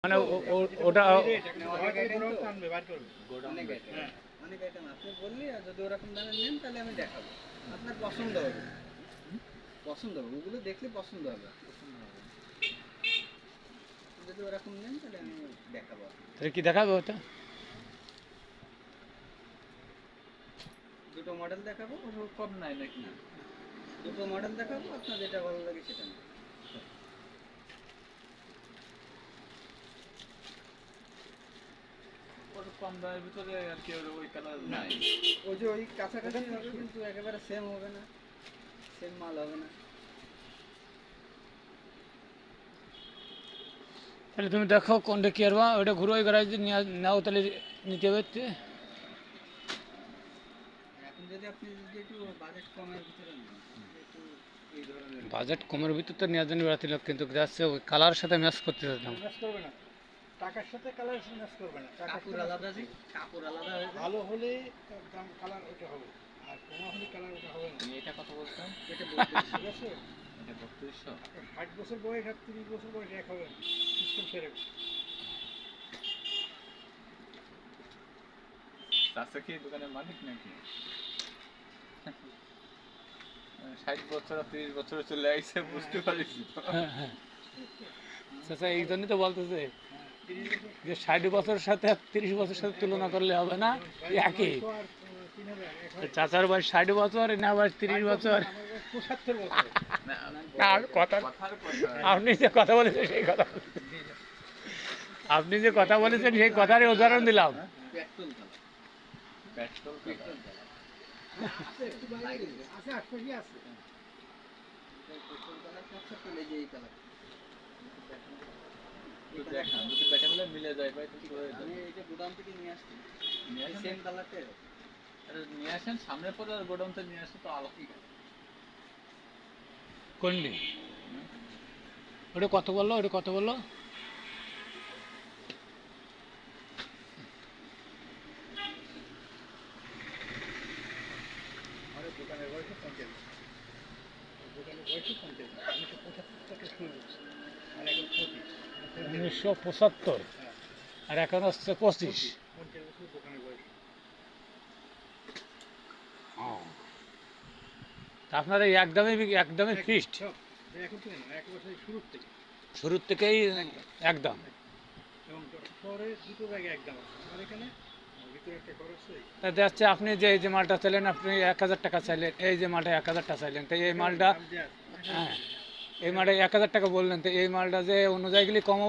মানে ওটা অনেক আইটেম আপনি বললি, আর যদি ওরকম দামে নেন তাহলে আমি দেখাবো, আপনার পছন্দ হবে, ওগুলো দেখলে পছন্দ হবে। যদি ওরকম নেন তাহলে আমি দেখাবো। তাহলে কি দেখাবে ওটা? দুটো মডেল দেখাবো, কম নাই নাকি? দুটো মডেল দেখাবো, আপনার যেটা ভালো লাগে সেটা নেন। কম দামের ভিতরে আর কি ওই কালার নাই। ওই যে ওই কাছাকাছি হবে, কিন্তু একেবারে সেম হবে না, সেম মাল হবে না। তাহলে তুমি দেখো কোনটা কি আরবা ওটা ঘুরে ওই গ্যারাজ নাও তাহলে নিতে হবে তো। এখন যদি আপনি যদি একটু বাজেট কমের ভিতরে নেন, একটু এই ধরনের বাজেট কমের ভিতর তো নেওয়ার জন্য বেড়াতে লোক, কিন্তু যাচ্ছে ওই কালারের সাথে ম্যাচ করতে যেতাম। ম্যাচ করবে না, টাকার সাথে কালার ম্যাচ করবে না। কাপড় আলাদা, যে কাপড় আলাদা হয়ে যায়। ভালো হলে দাম কালার ওটা হবে, আর কমা হলে কালার ওটা হবে না। তুমি এটা কত বলছেন? এটা বলতে ঠিক আছে, এটা 3200। আপনার 60 বছর বয়স আর 30 বছর বয়স এক হবে না, সিস্টেম সেরে। চাচা কি দোকানের মালিক নাকি? 60 বছর আর 30 বছর চলে আইছে, বুঝতে পারিস তো। হ্যাঁ হ্যাঁ, আচ্ছা এই জন্যই তো বলতেছে যে 60 বছরের সাথে 30 বছরের সাথে তুলনা করলে হবে না, একই। আর 3000 এক হয়। চাচার বয়স 60 বছর, না বয়স 30 বছর। আমার বয়স 75 বছর। না, আর কথা, কথার কথা। আপনি যে কথা বলেছেন সেই কথা, আপনি যে কথা বলেছেন সেই কথারই উদাহরণ দিলাম। Petrol colour, petrol petrol colour. Colour আছে, একটু বাইরে আছে আশপাশে আছে। পেট্রোল কালার পাচ্ছে, তাহলে যে এই কালার একটু দেখান, যদি দেখা গেলে মিলে যায় ভাই তো করে দেন। আমি এইটা গোদাম থেকে নিয়ে আসছি, নিয়ে আসেন, সেম কালারটা এরকম। আরে নিয়ে আসেন সামনে পরে, আর গোডাউনতে নিয়ে আসে তো আলো। কোনটি? ওটা কত বললো, ওটা কত বললো? আমার দোকানের বয়স 50, দোকানের বয়স 50, 1975 থেকে শুরু, আর এখন 25। 1975, আর এখন হচ্ছে 25। 50 বছর দোকানের বয়স। তা আপনার এই একদমই একদমই ফিক্সড, সব এখন থেকে না, এক বছরের শুরুর থেকে। শুরুর থেকেই একদম। এবং শহরে দুটো জায়গায় একদম আছে, আমার এখানে ভিতরে একটা খরচ আছে। তা যাচ্ছে আপনি যে এই যে মালটা চাইলেন, আপনি 1000 টাকা চাইলেন, এই যে মালটা 1000 টাকা চাইলেন, তো এই মালটা, দাম যে আছে, হ্যাঁ এই মালটা 1000 টাকা বললেন, তো এই মালটা যে অন্য জায়গায় কম